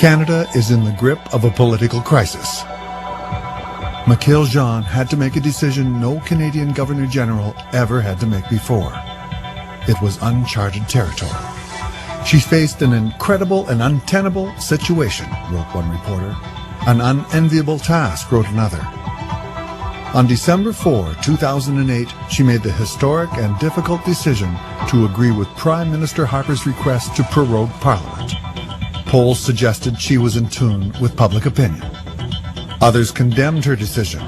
Canada is in the grip of a political crisis. Michaëlle Jean had to make a decision no Canadian Governor-General ever had to make before. It was uncharted territory. She faced an incredible and untenable situation, wrote one reporter. An unenviable task, wrote another. On December 4, 2008, she made the historic and difficult decision to agree with Prime Minister Harper's request to prorogue Parliament. Polls suggested she was in tune with public opinion. Others condemned her decision.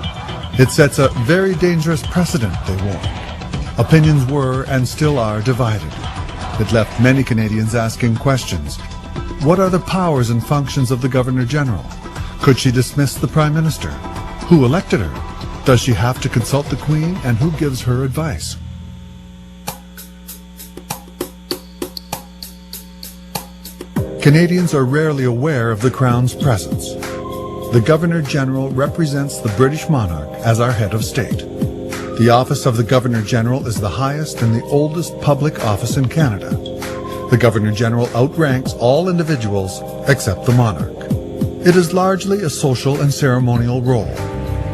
It sets a very dangerous precedent, they warned. Opinions were and still are divided. It left many Canadians asking questions. What are the powers and functions of the Governor-General? Could she dismiss the Prime Minister? Who elected her? Does she have to consult the Queen, and who gives her advice? Canadians are rarely aware of the Crown's presence. The Governor-General represents the British monarch as our head of state. The office of the Governor-General is the highest and the oldest public office in Canada. The Governor-General outranks all individuals except the monarch. It is largely a social and ceremonial role.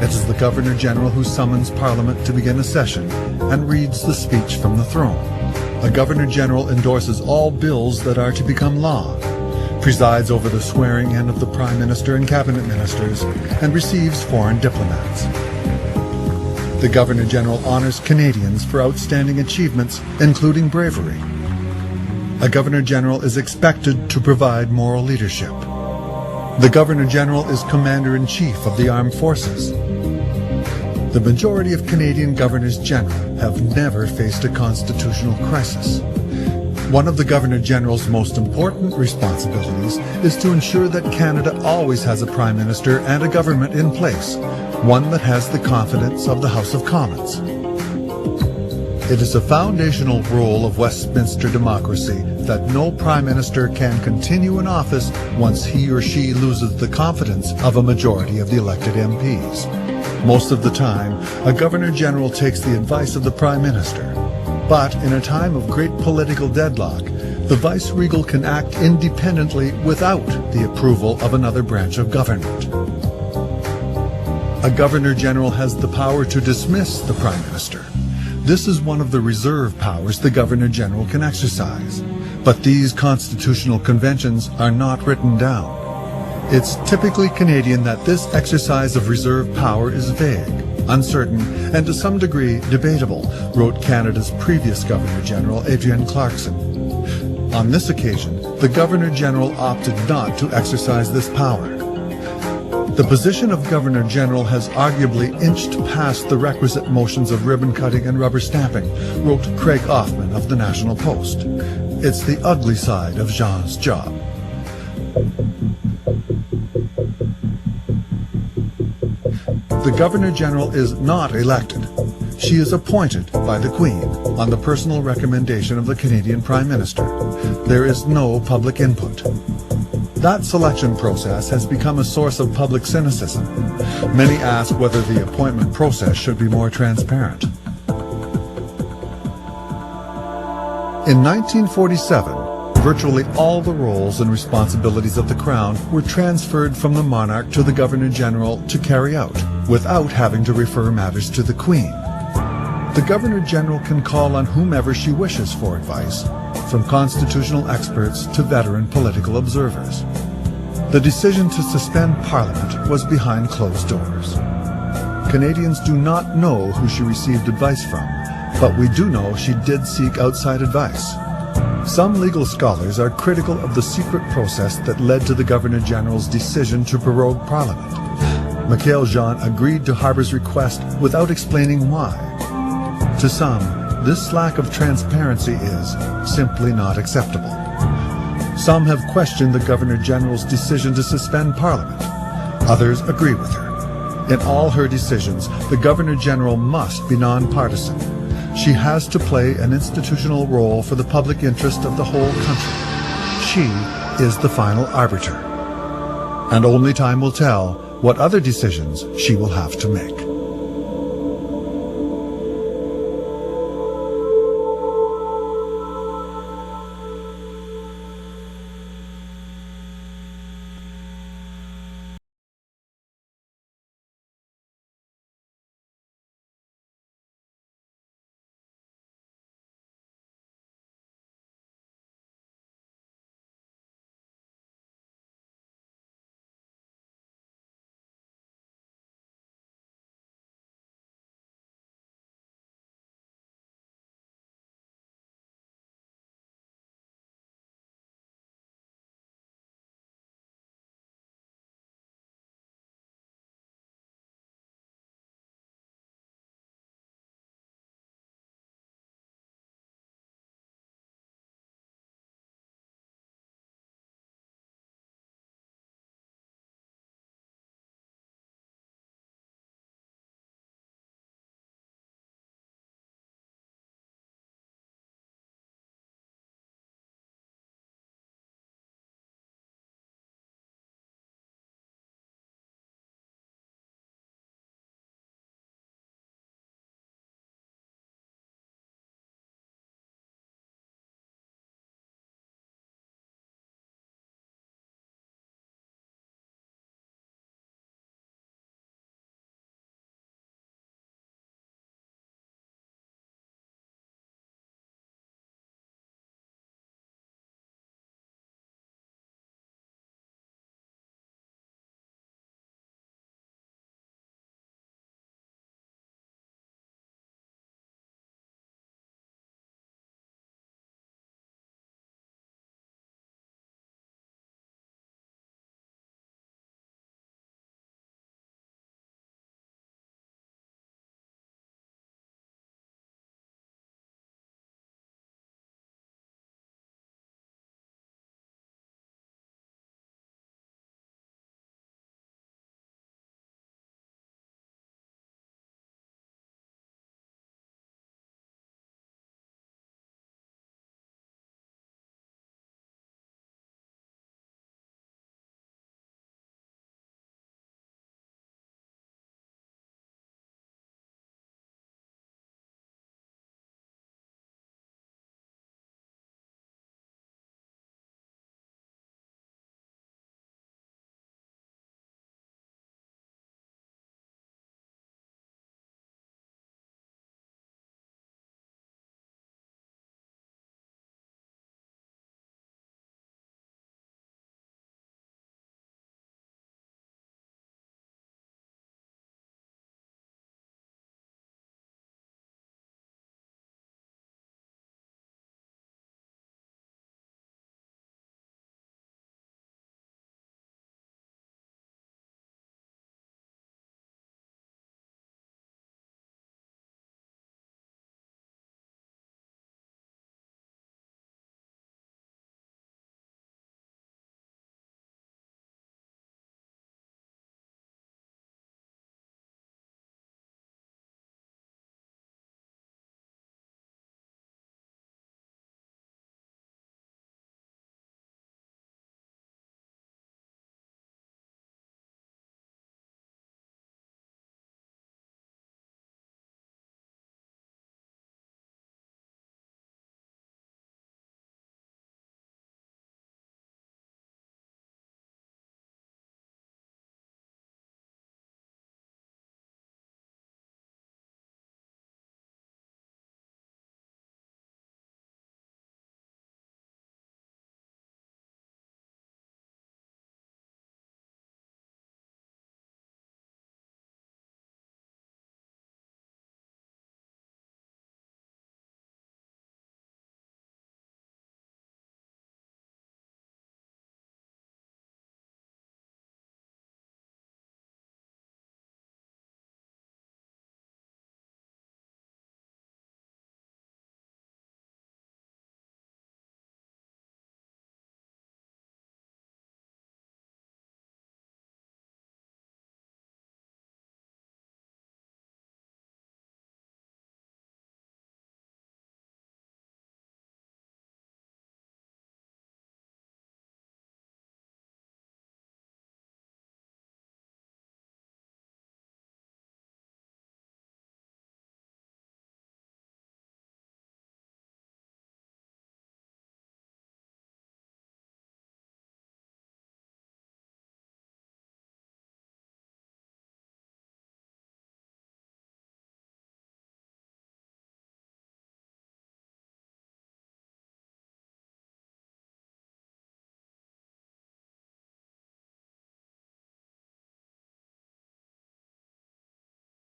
It is the Governor-General who summons Parliament to begin a session and reads the speech from the throne. A Governor-General endorses all bills that are to become law, presides over the swearing-in of the Prime Minister and Cabinet Ministers, and receives foreign diplomats. The Governor-General honors Canadians for outstanding achievements, including bravery. A Governor-General is expected to provide moral leadership. The Governor-General is Commander-in-Chief of the Armed Forces. The majority of Canadian Governors-General have never faced a constitutional crisis. One of the Governor-General's most important responsibilities is to ensure that Canada always has a Prime Minister and a government in place, one that has the confidence of the House of Commons. It is a foundational role of Westminster democracy that no Prime Minister can continue in office once he or she loses the confidence of a majority of the elected MPs. Most of the time, a Governor-General takes the advice of the Prime Minister. But in a time of great political deadlock, the vice-regal can act independently without the approval of another branch of government. A Governor-General has the power to dismiss the Prime Minister. This is one of the reserve powers the Governor-General can exercise. But these constitutional conventions are not written down. It's typically Canadian that this exercise of reserve power is vague, uncertain, and to some degree debatable, wrote Canada's previous Governor-General, Adrienne Clarkson. On this occasion, the Governor-General opted not to exercise this power. The position of Governor-General has arguably inched past the requisite motions of ribbon-cutting and rubber stamping, wrote Craig Offman of the National Post. It's the ugly side of Jean's job. The Governor-General is not elected. She is appointed by the Queen on the personal recommendation of the Canadian Prime Minister. There is no public input. That selection process has become a source of public cynicism. Many ask whether the appointment process should be more transparent. In 1947, virtually all the roles and responsibilities of the Crown were transferred from the monarch to the Governor-General to carry out, without having to refer matters to the Queen. The Governor-General can call on whomever she wishes for advice, from constitutional experts to veteran political observers. The decision to suspend Parliament was behind closed doors. Canadians do not know who she received advice from, but we do know she did seek outside advice. Some legal scholars are critical of the secret process that led to the Governor-General's decision to prorogue Parliament. Michaëlle Jean agreed to Harper's request without explaining why. To some, this lack of transparency is simply not acceptable. Some have questioned the Governor-General's decision to suspend Parliament. Others agree with her. In all her decisions, the Governor-General must be nonpartisan. She has to play an institutional role for the public interest of the whole country. She is the final arbiter. And only time will tell what other decisions she will have to make.